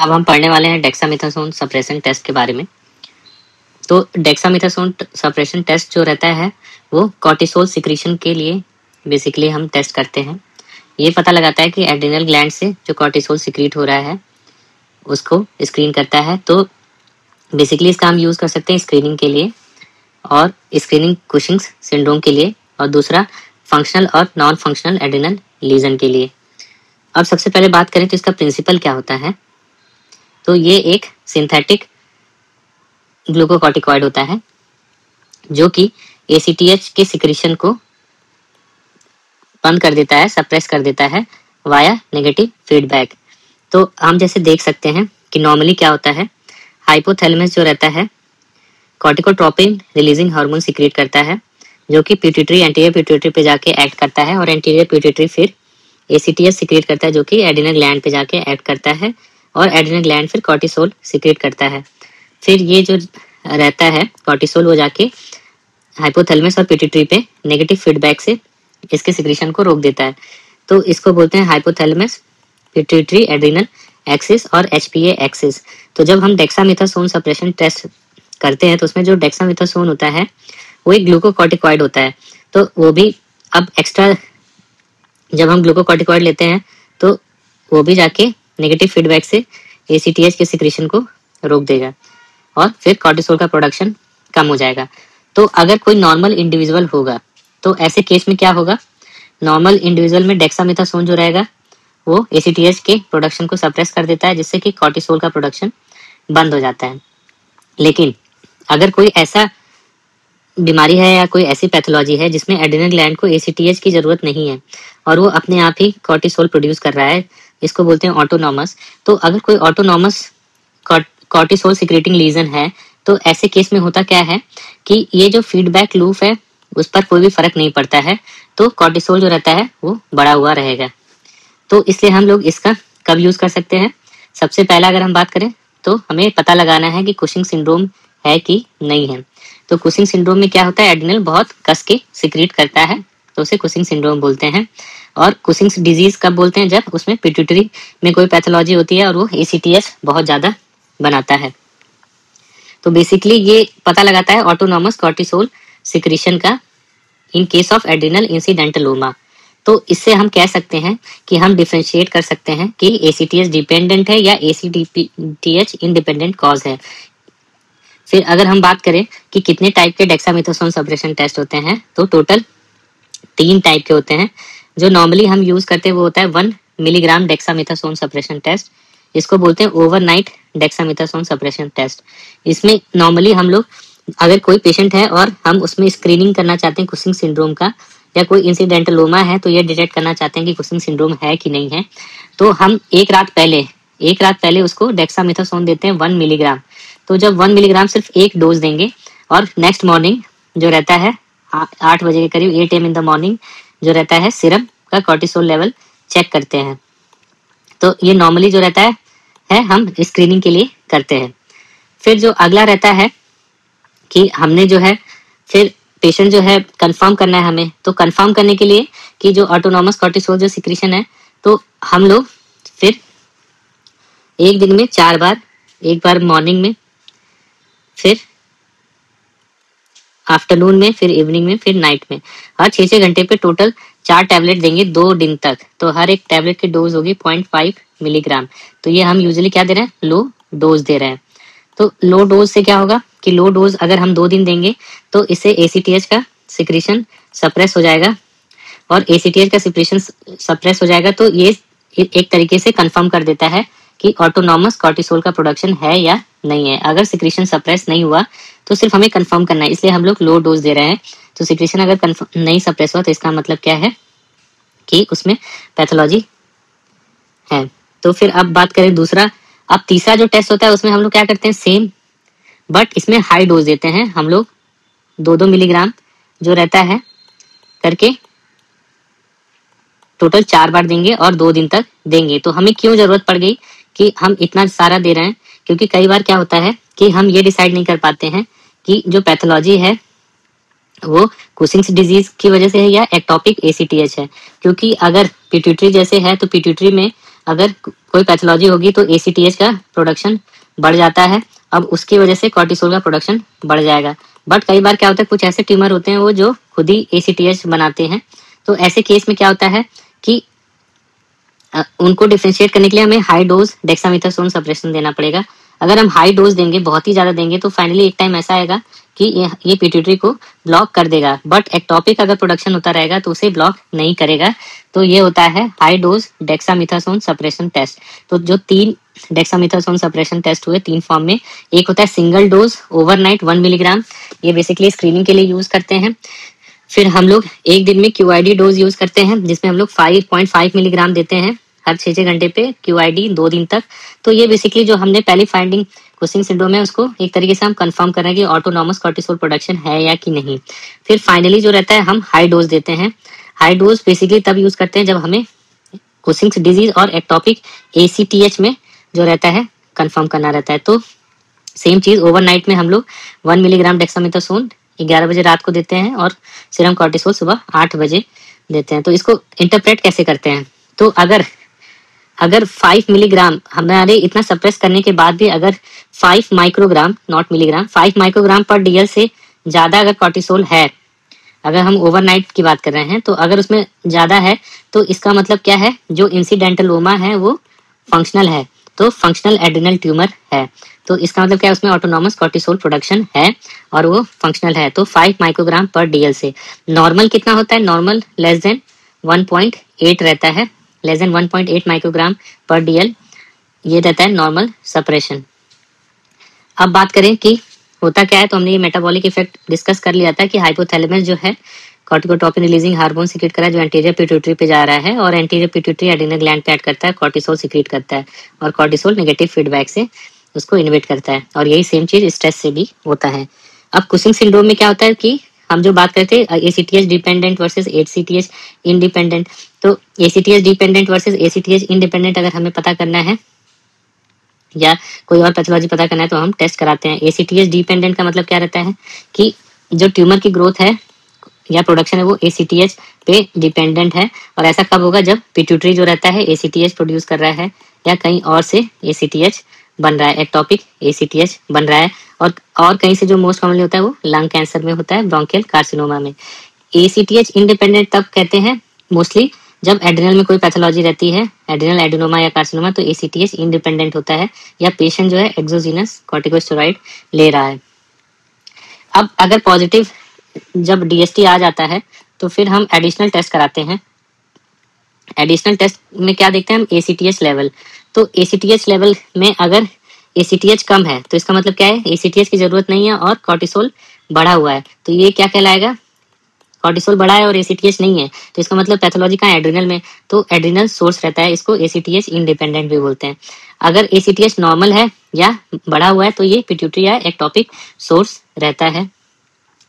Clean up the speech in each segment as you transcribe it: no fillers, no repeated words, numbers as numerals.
अब हम पढ़ने वाले हैं डेक्सामेथासोन सप्रेशन टेस्ट के बारे में। तो डेक्सामेथासोन सप्रेशन टेस्ट जो रहता है वो कॉर्टिसोल सिक्रीशन के लिए बेसिकली हम टेस्ट करते हैं। ये पता लगाता है कि एड्रिनल ग्लैंड से जो कॉर्टिसोल सिक्रीट हो रहा है उसको स्क्रीन करता है। तो बेसिकली इसका हम यूज़ कर सकते हैं स्क्रीनिंग के लिए, और स्क्रीनिंग कुशिंग्स सिंड्रोम के लिए, और दूसरा फंक्शनल और नॉन फंक्शनल एड्रिनल लीजन के लिए। अब सबसे पहले बात करें तो इसका प्रिंसिपल क्या होता है। तो ये एक सिंथेटिक ग्लूकोकॉर्टिकॉइड होता है जो कि ACTH के सिक्रीशन को बंद कर देता है, सप्रेस कर देता है वाया नेगेटिव फीडबैक। तो हम जैसे देख सकते हैं कि नॉर्मली क्या होता है, हाइपोथैलेमस जो रहता है कॉर्टिकोट्रोपिन रिलीजिंग हार्मोन सिक्रीट करता है जो कि पिट्यूटरी एंटीरियर पिट्यूटरी पे जाके एक्ट करता है, और एंटीरियर पिट्यूटरी फिर ACTH सिक्रीट करता है जो कि एड्रिनल ग्लैंड पे जाके एक्ट करता है, और एड्रिनल ग्लैंड फिर कॉर्टिसोल सिक्रीट करता है। फिर ये जो रहता है कॉर्टिसोल वो जाके हाइपोथैलेमस और पिट्यूटरी पे नेगेटिव फीडबैक से इसके सिक्रीशन को रोक देता है। तो इसको बोलते हैं हाइपोथैलेमस पिट्यूटरी एड्रिनल एक्सिस और HPA एक्सिस। तो जब हम डेक्सामेथासोन सप्रेशन टेस्ट करते हैं तो उसमें जो डेक्सामेथासोन होता है वो एक ग्लूकोकॉर्टिकॉइड होता है। तो वो भी अब एक्स्ट्रा जब हम ग्लूकोकॉर्टिकॉइड लेते हैं तो वो भी जाके नेगेटिव फीडबैक से ACTH के सिक्रीशन को रोक देगा और फिर कॉर्टिसोल का प्रोडक्शन कम हो जाएगा। तो अगर कोई नॉर्मल इंडिविजुअल होगा तो ऐसे केस में क्या होगा, नॉर्मल इंडिविजुअल में डेक्सामेथासोन जो रहेगा वो ACTH के प्रोडक्शन को सप्रेस कर देता है जिससे कि कॉर्टिसोल का प्रोडक्शन बंद हो जाता है। लेकिन अगर कोई ऐसा बीमारी है या कोई ऐसी पैथोलॉजी है जिसमें एड्रिनल ग्लैंड को ACTH की जरूरत नहीं है और वो अपने आप ही कॉर्टिसोल प्रोड्यूस कर रहा है, इसको बोलते हैं ऑटोनॉमस। तो अगर कोई ऑटोनॉमस कॉर्टिसोल सिक्रेटिंग लीजन है तो ऐसे केस में होता क्या है कि ये जो फीडबैक लूप है उस पर कोई भी फर्क नहीं पड़ता है, तो कॉर्टिसोल जो रहता है वो बढ़ा हुआ रहेगा। तो इसलिए हम लोग इसका कब यूज कर सकते हैं, सबसे पहला अगर हम बात करें तो हमें पता लगाना है कि कुशिंग सिंड्रोम है कि नहीं है। तो कुशिंग सिंड्रोम में क्या होता है, एड्रिनल बहुत कस के सिक्रीट करता है तो उसे कुशिंग सिंड्रोम बोलते हैं। और कुशिंग डिजीज कब बोलते हैं, जब उसमें पिट्यूटरी में कोई पैथोलॉजी होती है और वो ACTH बहुत ज्यादा बनाता है। तो बेसिकली ये पता लगाता है ऑटोनॉमस कॉर्टिसोल सिक्रीशन का इन केस ऑफ एड्रिनल इंसिडेंटलोमा। तो इससे हम कह सकते हैं कि हम डिफरेंशिएट कर सकते हैं कि ACTH डिपेंडेंट है या ACTH इंडिपेंडेंट कॉज है। फिर अगर हम बात करें कि कितने टाइप के डेक्सामेथासोन सप्रेशन टेस्ट होते हैं, तो टोटल 3 टाइप के होते हैं। जो नॉर्मली हम यूज करते हैं वो होता है 1 मिलीग्राम डेक्सामेथासोन सप्रेशन टेस्ट, इसको बोलते हैं ओवरनाइट डेक्सामेथासोन सप्रेशन टेस्ट। इसमें नॉर्मली हम लोग अगर कोई पेशेंट है और हम उसमें स्क्रीनिंग करना चाहते हैं कुशिंग सिंड्रोम का, या कोई इंसिडेंटलोमा है तो ये डिटेक्ट करना चाहते हैं कि कुशिंग सिंड्रोम है कि नहीं है, तो हम एक रात पहले उसको डेक्सामेथासोन देते हैं 1 मिलीग्राम। तो जब 1 मिलीग्राम सिर्फ एक डोज देंगे और नेक्स्ट मॉर्निंग जो रहता है 8 बजे के करीब 8 AM इन द मॉर्निंग जो रहता है सीरम का कॉर्टिसोल लेवल चेक करते हैं। तो ये नॉर्मली जो रहता है हम स्क्रीनिंग के लिए करते हैं। फिर जो अगला रहता है कि हमने जो है फिर पेशेंट जो है कंफर्म करना है हमें, तो कंफर्म करने के लिए कि जो ऑटोनॉमस कॉर्टिसोल जो सिक्रीशन है, तो हम लोग फिर एक दिन में 4 बार, एक बार मॉर्निंग में, फिर आफ्टरनून में, फिर इवनिंग में, फिर नाइट में, हर 6-6 घंटे पे टोटल 4 टैबलेट देंगे 2 दिन तक। तो हर एक टैबलेट की डोज होगी 0.5 मिलीग्राम। तो ये हम यूजुअली क्या दे रहे हैं, लो डोज दे रहे हैं। तो लो डोज से क्या होगा कि लो डोज अगर हम 2 दिन देंगे तो इससे ACTH का सिक्रीशन सप्रेस हो जाएगा, और ACTH का सिक्रीशन सप्रेस हो जाएगा तो ये एक तरीके से कंफर्म कर देता है कि ऑटोनॉमस कॉर्टिसोल का प्रोडक्शन है या नहीं है। अगर सिक्रीशन सप्रेस नहीं हुआ तो सिर्फ हमें कंफर्म करना है, इसलिए हम लोग लो डोज दे रहे हैं। तो सिक्रीशन अगर नहीं सप्रेस हुआ तो इसका मतलब क्या है कि उसमें पैथोलॉजी है। तो फिर अब बात करें दूसरा, अब तीसरा जो टेस्ट होता है उसमें हम लोग क्या करते हैं, सेम बट इसमें हाई डोज देते हैं हम लोग 2-2 मिलीग्राम जो रहता है करके टोटल 4 बार देंगे और 2 दिन तक देंगे। तो हमें क्यों जरूरत पड़ गई कि हम इतना सारा दे रहे हैं, क्योंकि कई बार क्या होता है कि हम ये डिसाइड नहीं कर पाते हैं कि जो पैथोलॉजी है वो कुशिंग्स डिजीज की वजह से है या एक्टोपिक ACTH है। क्योंकि अगर पिट्यूटरी जैसे है तो पिट्यूटरी में अगर कोई पैथोलॉजी होगी तो ACTH का प्रोडक्शन बढ़ जाता है। अब उसकी वजह से कॉर्टिसोल का प्रोडक्शन बढ़ जाएगा। बट कई बार क्या होता है, कुछ ऐसे ट्यूमर होते हैं वो जो खुद ही ACTH बनाते हैं। तो ऐसे केस में क्या होता है कि उनको डिफ्रेंशिएट करने के लिए हमें हाई डोज डेक्सामेथासोन सप्रेशन देना पड़ेगा। अगर हम हाई डोज देंगे, बहुत ही ज्यादा देंगे, तो फाइनली एक टाइम ऐसा आएगा कि ये पिट्यूटरी को ब्लॉक कर देगा। बट एक्टोपिक अगर प्रोडक्शन होता रहेगा तो उसे ब्लॉक नहीं करेगा। तो ये होता है high dose dexamethasone suppression test. तो जो 3 डेक्सामेथासोन सप्रेशन टेस्ट हुए 3 फॉर्म में, एक होता है सिंगल डोज ओवरनाइट 1 मिलीग्राम, ये बेसिकली स्क्रीनिंग के लिए यूज करते हैं। फिर हम लोग एक दिन में QID डोज यूज करते हैं, जिसमें हम लोग 5.5 मिलीग्राम देते हैं हर 6 घंटे पे QID 2 दिन तक। तो ये बेसिकली जो हमने पहली फाइंडिंग कुशिंग सिंड्रोम है उसको एक तरीके से हम कंफर्म कर रहे हैं कि ऑटोनॉमस कॉर्टिसोल प्रोडक्शन है या कि नहीं। फिर फाइनली जो रहता है हम हाई डोज देते हैं। हाई डोज बेसिकली तब यूज करते हैं जब हमें कुशिंग्स डिजीज और एक्टोपिक ACTH में जो रहता है कंफर्म करना रहता है। तो सेम चीज ओवरनाइट में हम लोग 1 मिलीग्राम डेक्सामेथासोन 11 बजे रात को देते हैं और सीरम कॉर्टिसोल सुबह 8 बजे देते हैं। तो इसको इंटरप्रेट कैसे करते हैं, तो अगर 5 मिलीग्राम हमारे इतना सप्रेस करने के बाद भी अगर 5 माइक्रोग्राम, नॉट मिलीग्राम, 5 माइक्रोग्राम पर DL से ज्यादा अगर कॉर्टिसोल है, अगर हम ओवरनाइट की बात कर रहे हैं, तो अगर उसमें ज्यादा है तो इसका मतलब क्या है, जो इंसिडेंटलोमा है वो फंक्शनल है, तो फंक्शनल एड्रिनल ट्यूमर है। तो इसका मतलब क्या है, उसमें ऑटोनॉमस कॉर्टिसोल प्रोडक्शन है और वो फंक्शनल है। तो 5 माइक्रोग्राम पर DL से। नॉर्मल कितना होता है, नॉर्मल लेस देन 1.8 रहता है, लेस देन 1.8 माइक्रोग्राम पर DL, ये रहता है नॉर्मल सप्रेशन। अब बात करें कि होता क्या है, तो हमने ये मेटाबॉलिक इफेक्ट डिस्कस कर लिया था कि हाइपोथैलेमस जो है कॉर्टिकोट्रोपिन रिलीजिंग हार्मोन सिक्रीट कर रहा है जो एंटीरियर पिट्यूटरी पे जा रहा है, और एंटीरियर पिट्यूटरी एड्रिनल ग्लैंड पे एक्ट करता है, कॉर्टिसोल सिक्रीट करता है, और कॉर्टिसोल नेगेटिव फीडबैक से उसको इनहिबिट करता है। और यही सेम चीज स्ट्रेस से भी होता है। अब कुशिंग सिंड्रोम में क्या होता है कि हम जो बात करते हैं ACTH dependent versus ACTH independent, तो ACTH dependent versus ACTH independent अगर हमें पता करना है या कोई और पैथोलॉजी पता करना है तो हम टेस्ट कराते हैं। ACTH डिपेंडेंट का मतलब क्या रहता है कि जो ट्यूमर की ग्रोथ है या प्रोडक्शन है वो ACTH पे डिपेंडेंट है। और ऐसा कब होगा, जब पिट्यूटरी जो रहता है ACTH प्रोड्यूस कर रहा है या कहीं और से ACTH बन रहा है, एक्टोपिक ACTH बन रहा है, और कहीं से जो मोस्ट कॉमनली होता है वो लंग कैंसर में होता है, ब्रोंकियल कार्सिनोमा में। ACTH इंडिपेंडेंट तब कहते हैं मोस्टली जब एड्रिनल में कोई पैथोलॉजी रहती है, एड्रिनल एडिनोमा या कार्सिनोमा, तो ACTH इंडिपेंडेंट होता है या पेशेंट जो है एक्सोजीनस कॉर्टिकोस्टेरॉइड ले रहा है। अब अगर पॉजिटिव जब DST आ जाता है तो फिर हम एडिशनल टेस्ट कराते हैं। एडिशनल टेस्ट में क्या देखते हैं हम, ACTH लेवल। तो ACTH लेवल में अगर ACTH कम है तो इसका मतलब क्या है, ACTH की जरूरत नहीं है और कॉर्टिसोल बढ़ा हुआ है, तो ये क्या कहलाएगा, कॉर्टिसोल बढ़ा है और ACTH नहीं है, तो इसका मतलब पैथोलॉजी कहाँ है, एड्रिनल में, तो एड्रिनल सोर्स रहता है, इसको ACTH इंडिपेंडेंट भी बोलते हैं। अगर ACTH नॉर्मल है या बढ़ा हुआ है तो ये पिट्यूटरी या एक्टोपिक सोर्स रहता है।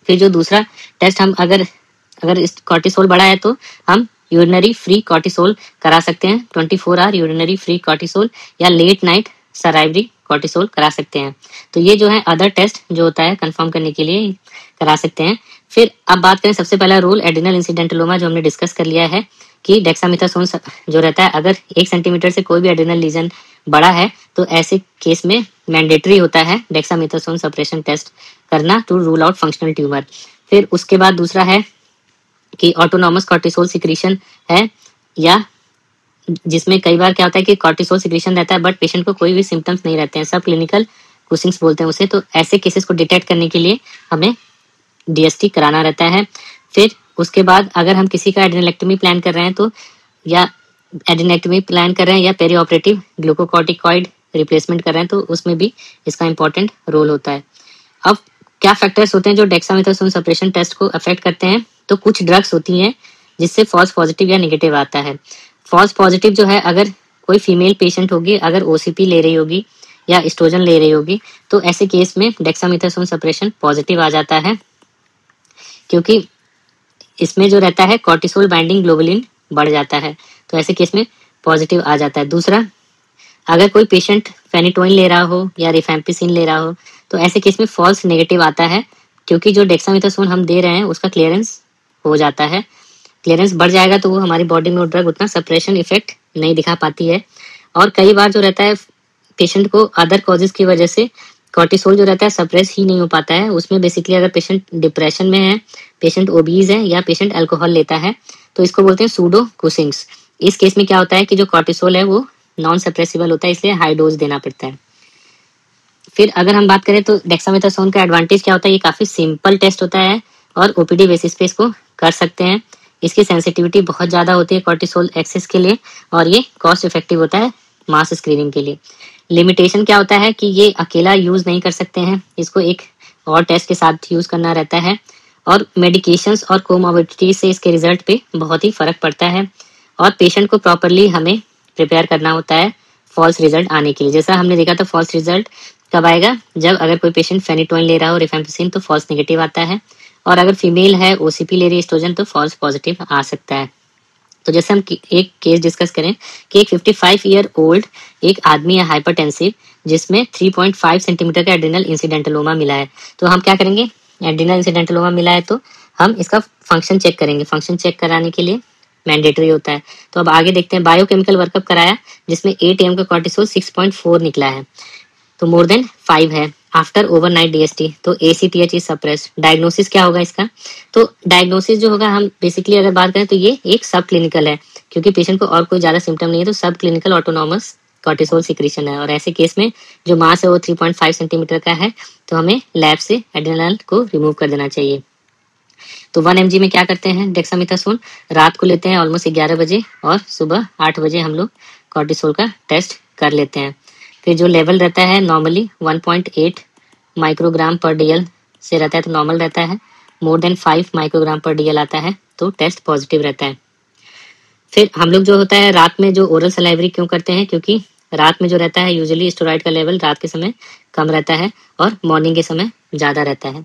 फिर जो दूसरा टेस्ट हम अगर इस कॉर्टिसोल बढ़ा है तो हम यूरिनरी फ्री कॉर्टिसोल करा सकते हैं, 24 आवर यूरिनरी फ्री कॉर्टिसोल, या लेट नाइट सराइवरी कॉर्टिसोल करा सकते हैं। तो ये जो है अदर टेस्ट जो होता है कंफर्म करने के लिए करा सकते हैं। फिर अब बात करें सबसे पहला रूल एड्रिनल इंसिडेंटलोमा जो हमने डिस्कस कर लिया है कि डेक्सामेथासोन जो रहता है, अगर 1 सेंटीमीटर से कोई भी एड्रिनल लीजन बड़ा है तो ऐसे केस में मैंडेटरी होता है डेक्सामेथासोन सप्रेशन टेस्ट करना to rule out functional tumour. फिर उसके बाद दूसरा है कि ऑटोनॉमस कॉर्टिसोल सिक्रीशन है, या जिसमें कई बार क्या होता है कि कॉर्टिसोल सिक्रीशन रहता है बट पेशेंट को कोई भी सिम्टम्स नहीं रहते हैं, सब क्लिनिकल कुशिंग्स बोलते हैं उसे। तो ऐसे केसेस को डिटेक्ट करने के लिए हमें DST कराना रहता है। फिर उसके बाद अगर हम किसी का एड्रेनेक्टमी प्लान कर रहे हैं तो, या एड्रेनेक्टमी प्लान कर रहे हैं या पेरी ऑपरेटिव ग्लूकोकॉर्टिकॉइड रिप्लेसमेंट कर रहे हैं, तो उसमें भी इसका इंपॉर्टेंट रोल होता है। अब क्या फैक्टर्स होते हैं जो डेक्सामेथासोन सप्रेशन टेस्ट को अफेक्ट करते हैं, तो कुछ ड्रग्स होती हैं जिससे फॉल्स पॉजिटिव या नेगेटिव आता है। फॉल्स पॉजिटिव जो है, अगर कोई फीमेल पेशेंट होगी, अगर OCP ले रही होगी या एस्ट्रोजन ले रही होगी, तो ऐसे केस में डेक्सामेथासोन सप्रेशन पॉजिटिव आ जाता है, क्योंकि इसमें जो रहता है कॉर्टिसोल बाइंडिंग ग्लोबुलिन बढ़ जाता है, तो ऐसे केस में पॉजिटिव आ जाता है। दूसरा, अगर कोई पेशेंट फेनिटोइन ले रहा हो या रिफैम्पिसिन ले रहा हो, तो ऐसे केस में फॉल्स नेगेटिव आता है, क्योंकि जो डेक्सामेथासोन हम दे रहे हैं उसका क्लियरेंस हो जाता है। क्लियरेंस बढ़ जाएगा तो वो हमारी बॉडी में वो ड्रग उतना सप्रेशन इफेक्ट नहीं दिखा पाती है। और कई बार जो रहता है पेशेंट को अदर कॉजेज की वजह से कॉर्टिसोल जो रहता है सप्रेस ही नहीं हो पाता है। उसमें बेसिकली अगर पेशेंट डिप्रेशन में है, पेशेंट ओबीज है या पेशेंट अल्कोहल लेता है तो इसको बोलते हैं सूडो कुशिंग्स। इस केस में क्या होता है कि जो कॉर्टिसोल है वो नॉन सप्रेसिबल होता है, इसलिए हाई डोज देना पड़ता है। फिर अगर हम बात करें तो डेक्सामेथासोन का एडवांटेज क्या होता है, ये काफ़ी सिंपल टेस्ट होता है और ओपीडी बेसिस पे इसको कर सकते हैं। इसकी सेंसिटिविटी बहुत ज़्यादा होती है कॉर्टिसोल एक्सेस के लिए और ये कॉस्ट इफेक्टिव होता है मास स्क्रीनिंग के लिए। लिमिटेशन क्या होता है कि ये अकेला यूज़ नहीं कर सकते हैं, इसको एक और टेस्ट के साथ यूज़ करना रहता है और मेडिकेशंस और कोमॉर्बिडिटी से इसके रिजल्ट पे बहुत ही फ़र्क पड़ता है और पेशेंट को प्रॉपरली हमें प्रिपेयर करना होता है फॉल्स रिजल्ट आने के लिए। जैसा हमने देखा था फॉल्स रिजल्ट कब आएगा, जब अगर कोई पेशेंट फेनिटोइन ले रहा हो रिफेम्पिसिन तो फॉल्स नेगेटिव आता है, और अगर फीमेल है ओसीपी ले रही है एस्ट्रोजन तो फॉल्स पॉजिटिव आ सकता है। तो जैसे हम एक केस डिस्कस करें कि एक 55 ईयर ओल्ड एक आदमी है हाइपरटेंसिव जिसमें 3.5 सेंटीमीटर का एड्रिनल इंसिडेंटलोमा मिला है, तो हम क्या करेंगे, एड्रिनल इंसिडेंटलोमा मिला है तो हम इसका फंक्शन चेक करेंगे। फंक्शन चेक कराने के लिए मैंडेटरी होता है। तो अब आगे देखते हैं, बायोकेमिकल वर्कअप कराया जिसमें 8 AM का कॉर्टिसोल 6.4 निकला है, तो मोर देन 5 है। आफ्टर ओवरनाइट डीएसटी तो एसीटीएच इज सप्रेस्ड। डायग्नोसिस क्या होगा इसका, तो डायग्नोसिस जो होगा हम बेसिकली अगर बात करें तो ये एक सब क्लिनिकल है, क्योंकि पेशेंट को और कोई ज़्यादा सिम्टम नहीं है, तो सब क्लिनिकल ऑटोनॉमस कॉर्टिसोल सिक्रीशन है। और ऐसे केस में जो मास है वो 3.5 सेंटीमीटर का है तो हमें लैब से एड्रेनल को रिमूव कर देना चाहिए। तो 1 mg में क्या करते हैं, डेक्सामेथासोन रात को लेते हैं ऑलमोस्ट 11 बजे और सुबह 8 बजे हम लोग कॉर्टिसोल का टेस्ट कर लेते हैं। फिर जो लेवल रहता है नॉर्मली 1.8 माइक्रोग्राम पर डीएल से रहता है तो नॉर्मल रहता है, मोर देन 5 माइक्रोग्राम पर डीएल आता है तो टेस्ट पॉजिटिव रहता है। फिर हम लोग जो होता है रात में जो ओरल सलाइवरी क्यों करते हैं, क्योंकि रात में जो रहता है यूजुअली स्टेरॉइड का लेवल रात के समय कम रहता है और मॉर्निंग के समय ज़्यादा रहता है।